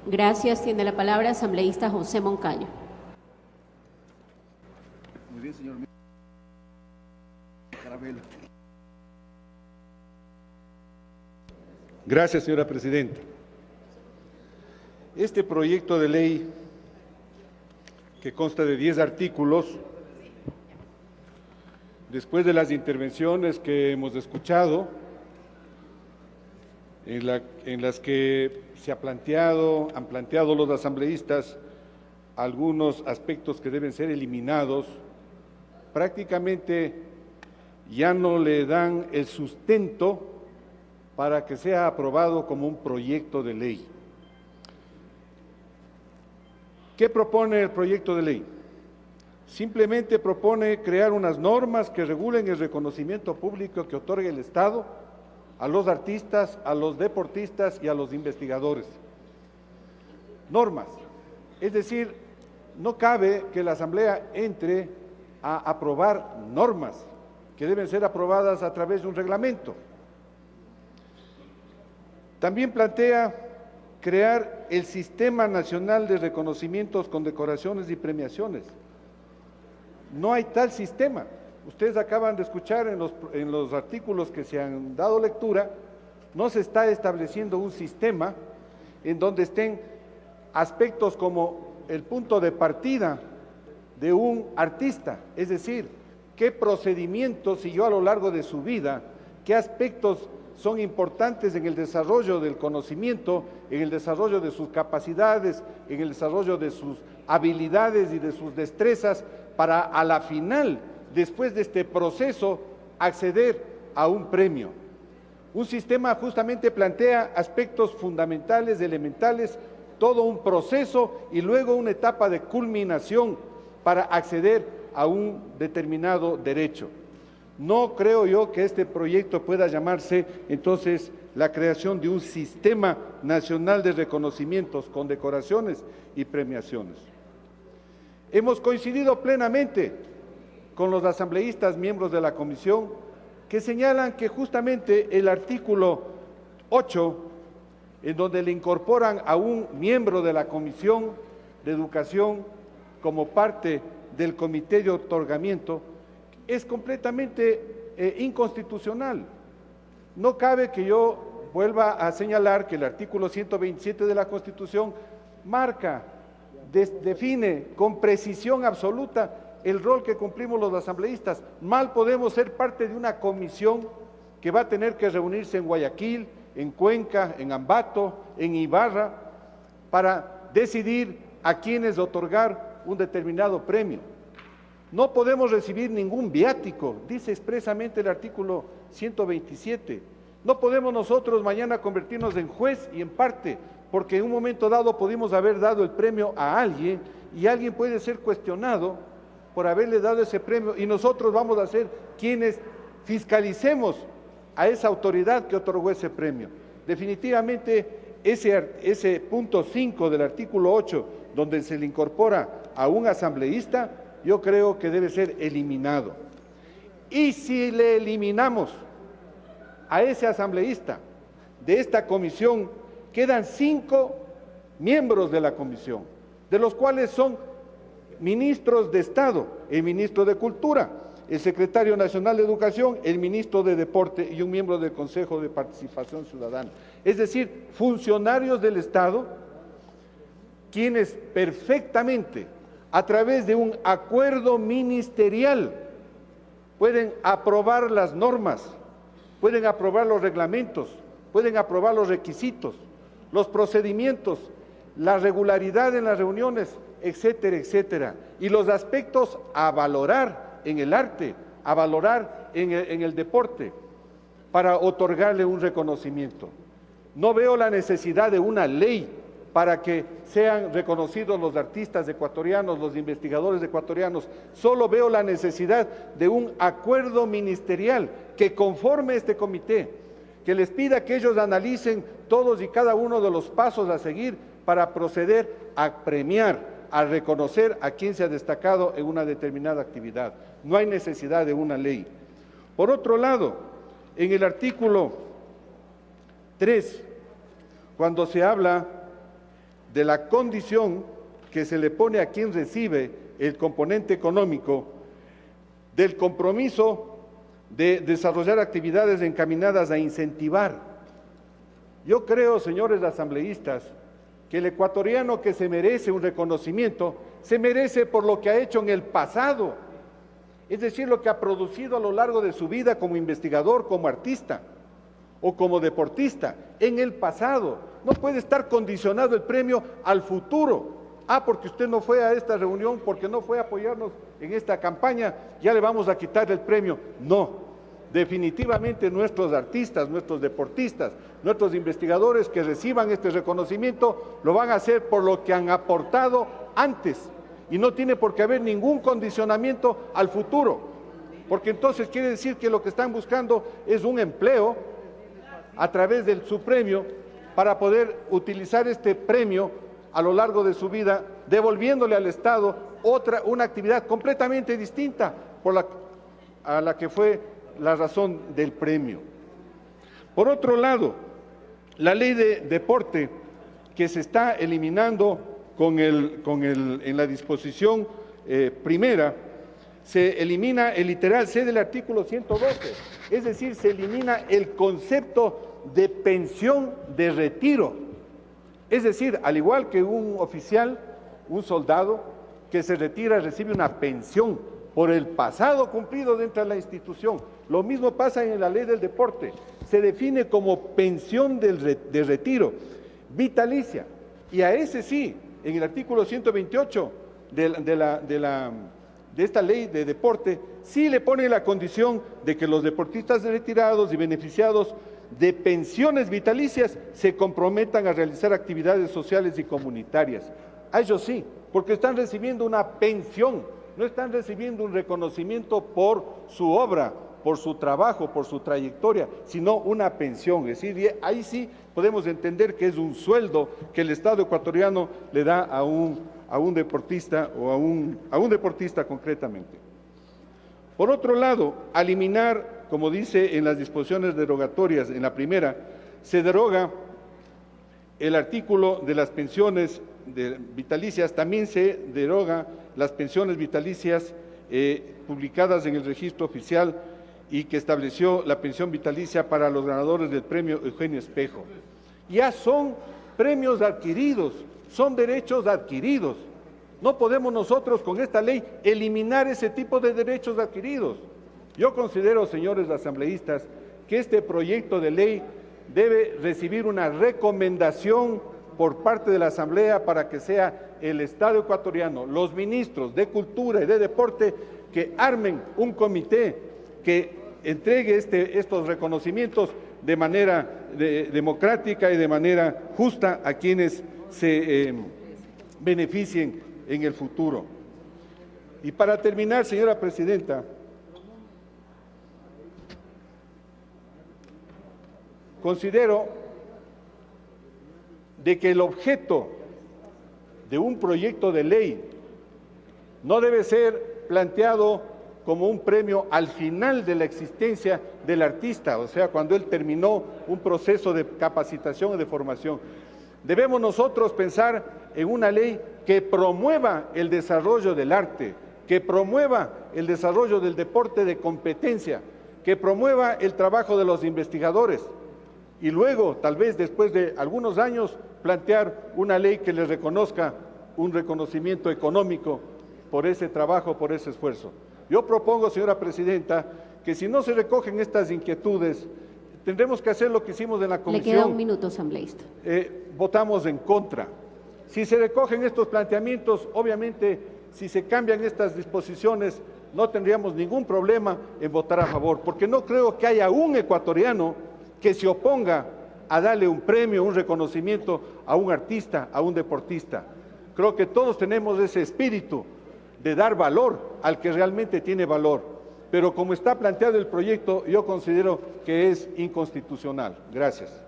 Gracias. Tiene la palabra asambleísta José Moncayo. Muy bien, señor. Gracias, señora presidenta. Este proyecto de ley, que consta de 10 artículos, después de las intervenciones que hemos escuchado, en las que han planteado los asambleístas algunos aspectos que deben ser eliminados, prácticamente ya no le dan el sustento para que sea aprobado como un proyecto de ley. ¿Qué propone el proyecto de ley? Simplemente propone crear unas normas que regulen el reconocimiento público que otorga el Estado a los artistas, a los deportistas y a los investigadores. Normas. Es decir, no cabe que la Asamblea entre a aprobar normas que deben ser aprobadas a través de un reglamento. También plantea crear el Sistema Nacional de Reconocimientos, Condecoraciones y Premiaciones. No hay tal sistema. Ustedes acaban de escuchar en los artículos que se han dado lectura, no se está estableciendo un sistema en donde estén aspectos como el punto de partida de un artista, es decir, qué procedimientos siguió a lo largo de su vida, qué aspectos son importantes en el desarrollo del conocimiento, en el desarrollo de sus capacidades, en el desarrollo de sus habilidades y de sus destrezas, para a la final, después de este proceso, acceder a un premio. Un sistema justamente plantea aspectos fundamentales, elementales, todo un proceso y luego una etapa de culminación para acceder a un determinado derecho. No creo yo que este proyecto pueda llamarse entonces la creación de un Sistema Nacional de Reconocimientos, Condecoraciones y Premiaciones. Hemos coincidido plenamente con los asambleístas miembros de la comisión que señalan que justamente el artículo 8, en donde le incorporan a un miembro de la Comisión de Educación como parte del comité de otorgamiento, es completamente inconstitucional. No cabe que yo vuelva a señalar que el artículo 127 de la Constitución marca, define con precisión absoluta el rol que cumplimos los asambleístas. Mal podemos ser parte de una comisión que va a tener que reunirse en Guayaquil, en Cuenca, en Ambato, en Ibarra, para decidir a quiénes otorgar un determinado premio. No podemos recibir ningún viático, dice expresamente el artículo 127. No podemos nosotros mañana convertirnos en juez y en parte, porque en un momento dado pudimos haber dado el premio a alguien y alguien puede ser cuestionado por haberle dado ese premio y nosotros vamos a ser quienes fiscalicemos a esa autoridad que otorgó ese premio. Definitivamente ese punto 5 del artículo 8, donde se le incorpora a un asambleísta, yo creo que debe ser eliminado. Y si le eliminamos a ese asambleísta de esta comisión, quedan 5 miembros de la comisión, de los cuales son ministros de Estado, el ministro de Cultura, el secretario nacional de Educación, el ministro de Deporte y un miembro del Consejo de Participación Ciudadana. Es decir, funcionarios del Estado, quienes perfectamente, a través de un acuerdo ministerial, pueden aprobar las normas, pueden aprobar los reglamentos, pueden aprobar los requisitos, los procedimientos, la regularidad en las reuniones, etcétera, etcétera. Y los aspectos a valorar en el arte, a valorar en el deporte, para otorgarle un reconocimiento. No veo la necesidad de una ley para que sean reconocidos los artistas ecuatorianos, los investigadores ecuatorianos. Solo veo la necesidad de un acuerdo ministerial que conforme este comité, que les pida que ellos analicen todos y cada uno de los pasos a seguir para proceder a premiar, a reconocer a quien se ha destacado en una determinada actividad. No hay necesidad de una ley. Por otro lado, en el artículo 3, cuando se habla de la condición que se le pone a quien recibe el componente económico, del compromiso de desarrollar actividades encaminadas a incentivar. Yo creo, señores asambleístas, que el ecuatoriano que se merece un reconocimiento, se merece por lo que ha hecho en el pasado, es decir, lo que ha producido a lo largo de su vida como investigador, como artista o como deportista, en el pasado. No puede estar condicionado el premio al futuro. Porque usted no fue a esta reunión, porque no fue a apoyarnos en esta campaña, ya le vamos a quitar el premio. No, definitivamente nuestros artistas, nuestros deportistas, nuestros investigadores que reciban este reconocimiento, lo van a hacer por lo que han aportado antes y no tiene por qué haber ningún condicionamiento al futuro, porque entonces quiere decir que lo que están buscando es un empleo a través de su premio para poder utilizar este premio a lo largo de su vida, devolviéndole al Estado una actividad completamente distinta a la que fue la razón del premio. Por otro lado, la ley de deporte que se está eliminando en la disposición primera, se elimina el literal C del artículo 112, es decir, se elimina el concepto de pensión de retiro. Es decir, al igual que un oficial, un soldado que se retira recibe una pensión por el pasado cumplido dentro de la institución. Lo mismo pasa en la ley del deporte. Se define como pensión de retiro vitalicia. Y a ese sí, en el artículo 128 de esta ley de deporte, sí le pone la condición de que los deportistas retirados y beneficiados de pensiones vitalicias se comprometan a realizar actividades sociales y comunitarias. A ellos sí, porque están recibiendo una pensión, no están recibiendo un reconocimiento por su obra, por su trabajo, por su trayectoria, sino una pensión. Es decir, ahí sí podemos entender que es un sueldo que el Estado ecuatoriano le da a un deportista o a un deportista concretamente. Por otro lado, eliminar, como dice en las disposiciones derogatorias, en la primera, se deroga el artículo de las pensiones vitalicias, también se deroga las pensiones vitalicias publicadas en el registro oficial y que estableció la pensión vitalicia para los ganadores del premio Eugenio Espejo. Ya son premios adquiridos, son derechos adquiridos. No podemos nosotros con esta ley eliminar ese tipo de derechos adquiridos. Yo considero, señores asambleístas, que este proyecto de ley debe recibir una recomendación por parte de la Asamblea para que sea el Estado ecuatoriano, los ministros de Cultura y de Deporte, que armen un comité que entregue estos reconocimientos de manera democrática y de manera justa a quienes se beneficien en el futuro. Y para terminar, señora presidenta, considero de que el objeto de un proyecto de ley no debe ser planteado como un premio al final de la existencia del artista, o sea, cuando él terminó un proceso de capacitación o de formación. Debemos nosotros pensar en una ley que promueva el desarrollo del arte, que promueva el desarrollo del deporte de competencia, que promueva el trabajo de los investigadores y luego, tal vez después de algunos años, plantear una ley que les reconozca un reconocimiento económico por ese trabajo, por ese esfuerzo. Yo propongo, señora presidenta, que si no se recogen estas inquietudes, tendremos que hacer lo que hicimos en la comisión. Le queda un minuto, asambleísta. Votamos en contra. Si se recogen estos planteamientos, obviamente, si se cambian estas disposiciones, no tendríamos ningún problema en votar a favor, porque no creo que haya un ecuatoriano que se oponga a darle un premio, un reconocimiento a un artista, a un deportista. Creo que todos tenemos ese espíritu de dar valor al que realmente tiene valor, pero como está planteado el proyecto, yo considero que es inconstitucional. Gracias.